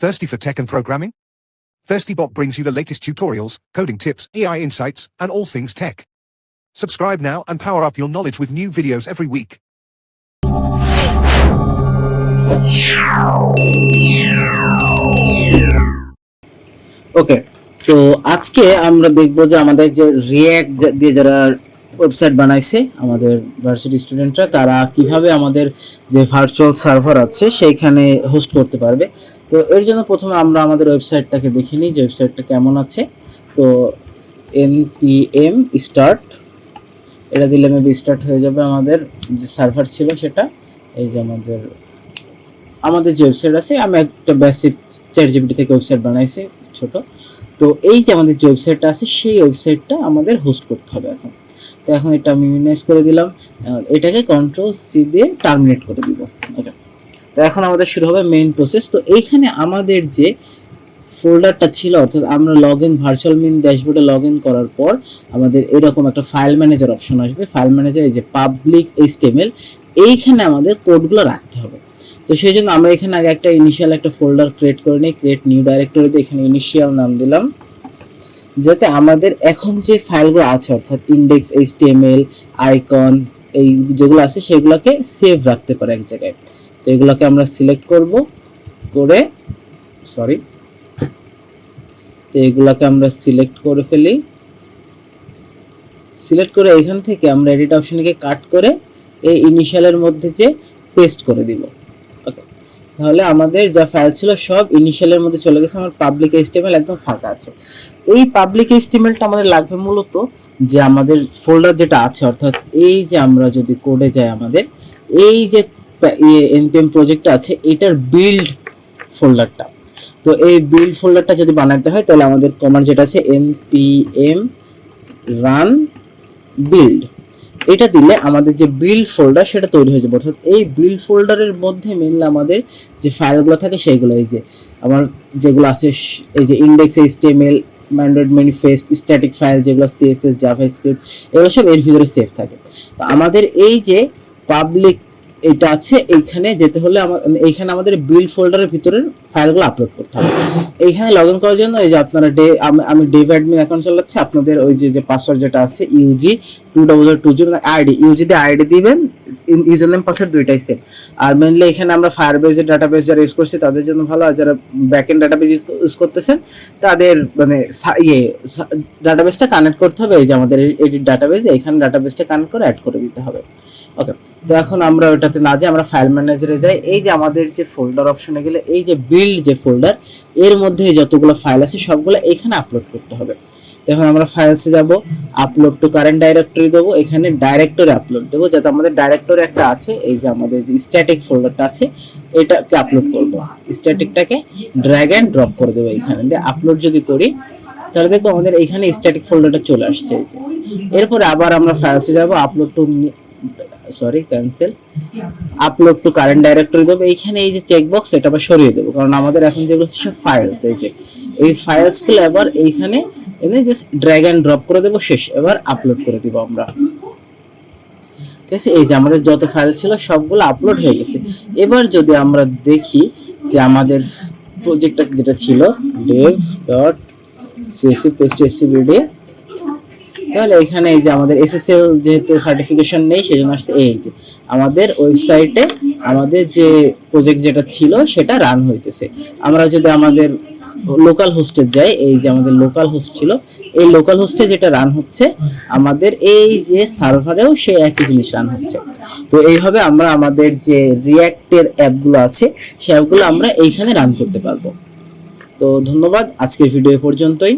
Thirsty for tech and programming? ThirstyBot brings you the latest tutorials, coding tips, AI insights, and all things tech. Subscribe now and power up your knowledge with new videos every week. ওকে, তো আজকে আমরা দেখব যে আমাদের যে react দিয়ে যারা website বানাইছে আমাদের ভার্সিটি স্টুডেন্টরা, তারা কিভাবে আমাদের যে ভার্চুয়াল সার্ভার আছে সেইখানে হোস্ট করতে পারবে। তো এর জন্য প্রথমে আমরা আমাদের ওয়েবসাইটটাকে দেখে নিই যে ওয়েবসাইটটা কেমন আছে। তো npm স্টার্ট, এটা দিলে মেবি স্টার্ট হয়ে যাবে আমাদের যে সার্ভার ছিল সেটা। এই যে আমাদের যে ওয়েবসাইট আছে, আমি একটা বেসিক চ্যাটজিপিটি থেকে ওয়েবসাইট বানাইছি ছোট। তো এই যে আমাদের যে ওয়েবসাইটটা আছে সেই ওয়েবসাইটটা আমাদের হোস্ট করতে হবে এখন। তো এখন এটা আমি মিনিমাইজ করে দিলাম, এটাকে Ctrl+C দিয়ে টার্মিনেট করে দিব। ওকে, তো এখন আমাদের শুরু হবে মেইন প্রসেস। তো এইখানে আমাদের যে ফোল্ডারটা ছিল, অর্থাৎ আমরা ভার্চুয়াল মিন ড্যাশবোর্ডে লগইন করার পর আমাদের এরকম একটা ফাইল ম্যানেজার অপশন আসবে। ফাইল ম্যানেজার এই যে পাবলিক HTML, এইখানে আমাদের কোডগুলো রাখতে হবে। তো সেই জন্য আমরা এখানে আগে একটা ইনিশিয়াল একটা ফোল্ডার ক্রিয়েট করে নিই। ক্রিয়েট নিউ ডাইরেক্টরিতে এখানে ইনিশিয়াল নাম দিলাম, যাতে আমাদের এখন যে ফাইলগুলো আছে অর্থাৎ ইন্ডেক্স HTML, আইকন, এই যেগুলো আছে সেগুলোকে সেভ রাখতে পারে এক জায়গায়। তো এগুলোকে আমরা সিলেক্ট করব করে তো এগুলোকে আমরা সিলেক্ট করে ফেলি। সিলেক্ট করে এখান থেকে আমরা এডিট অপশনকে কাট করে এই ইনিশিয়ালের মধ্যে যে পেস্ট করে দিব। ওকে, তাহলে আমাদের যা ফাইল ছিল সব ইনিশিয়ালের মধ্যে চলে গেছে, আমার পাবলিক HTML একদম ফাঁকা আছে। এই পাবলিক HTMLটা আমাদের লাগবে মূলত যে আমাদের ফোল্ডার যেটা আছে, অর্থাৎ এই যে আমরা যদি কোডে যাই, আমাদের এই যে npm প্রজেক্টটা আছে এটার বিল্ড ফোল্ডারটা। তো এই বিল্ড ফোল্ডারটা যদি বানাতে হয় তাহলে আমাদের কমান্ড যেটা আছে npm run build, এটা দিলে আমাদের যে বিল্ড ফোল্ডার সেটা তৈরি হয়ে যাবে। অর্থাৎ এই বিল্ড ফোল্ডারের মধ্যে মেনলি আমাদের যে ফাইলগুলো থাকে সেইগুলো, এই যে আমার যেগুলো আছে এই যে index HTML, mandate manifest, static file যেগুলো CSS, জাভাস্ক্রিপ্ট, এগুলো সব এর ভিতরে সেভ থাকে। তো আমাদের এই যে পাবলিক এটা আছে, এইখানে যেতে হলে এইখানে আমাদের বিল্ড ফোল্ডারের ভিতরে ফাইলগুলো আপলোড করতে হবে। এইখানে লগ ইন করার জন্য এই যে আপনারা আমি ডেভ অ্যাডমিন অ্যাকাউন্ট চালাচ্ছি, আপনাদের ওই যে পাসওয়ার্ড যেটা আছে UG2020 আইডি, ইউজি দিয়ে আইডি দিবেন, ইউজার নেম পাসওয়ার্ড দুইটাই সেম। আর মেইনলি এখানে আমরা ফায়ারবেজের ডাটাবেস যারা ইউজ করছি তাদের জন্য ভালো, আর যারা ব্যাকএন্ড ডাটাবেস ইউজ করতেছেন তাদের ডাটাবেসটা কানেক্ট করতে হবে। এই যে আমাদের এডিট ডাটাবেস, এখানে ডাটাবেসটা কানেক্ট করে অ্যাড করে দিতে হবে। ওকে, তো এখন আমরা ওটাতে না যাই, আমরা ফাইল ম্যানেজারে যাই। এই যে আমাদের যে ফোল্ডার অপশনে গেলে এই যে বিল্ড যে ফোল্ডার, এর মধ্যে যতগুলো ফাইল আছে সবগুলো এখানে আপলোড করতে হবে। তো এখন আমরা ফাইলসে যাব, আপলোড টু কারেন্ট ডাইরেক্টরি দেবো, এখানে ডাইরেক্টরি আপলোড দেবো, যাতে আমাদের ডাইরেক্টরি একটা আছে এই যে আমাদের যে স্ট্যাটিক ফোল্ডারটা আছে এটাকে আপলোড করব। স্ট্যাটিকটাকে ড্র্যাগ এন্ড ড্রপ করে দেবো এখানে দিয়ে। আপলোড যদি করি তাহলে দেখবো আমাদের এইখানে স্ট্যাটিক ফোল্ডারটা চলে আসছে। এরপরে আবার আমরা ফাইলসে যাব, আপলোড টু কারেন্ট ডাইরেক্টরি দেবো। এইখানে এই যে চেকবক্স এটা আবার সরিয়ে দেবো, কারণ আমাদের এখন যেগুলো সব ফাইলস, এই যে এই ফাইলসগুলো এবার এইখানে এনে জাস্ট ড্র্যাগ এন্ড ড্রপ করে দেবো। শেষ, এবার আপলোড করে দিব আমরা। ঠিক আছে, এই যে আমাদের যত ফাইল ছিল সবগুলো আপলোড হয়ে গেছে। এবার যদি আমরা দেখি যে আমাদের প্রজেক্টটা যেটা ছিল dev.csv.scvd, তাহলে এখানে এই যে আমাদের SSL যেহেতু সার্টিফিকেশন নেই সেজন্য আসছে এই যে আমাদের ওয়েবসাইটে আমাদের যে প্রজেক্ট যেটা ছিল সেটা রান হইতেছে। আমরা যদি আমাদের লোকাল হোস্টে যাই, এই যে আমাদের লোকাল হোস্ট ছিল, এই লোকাল হোস্টে যেটা রান হচ্ছে আমাদের এই যে সার্ভারেও সেই একই জিনিস রান হচ্ছে। তো এইভাবে আমরা আমাদের যে রিঅ্যাক্টের অ্যাপগুলো আছে সেই অ্যাপগুলো আমরা এইখানে রান করতে পারবো। তো ধন্যবাদ, আজকের ভিডিও পর্যন্তই।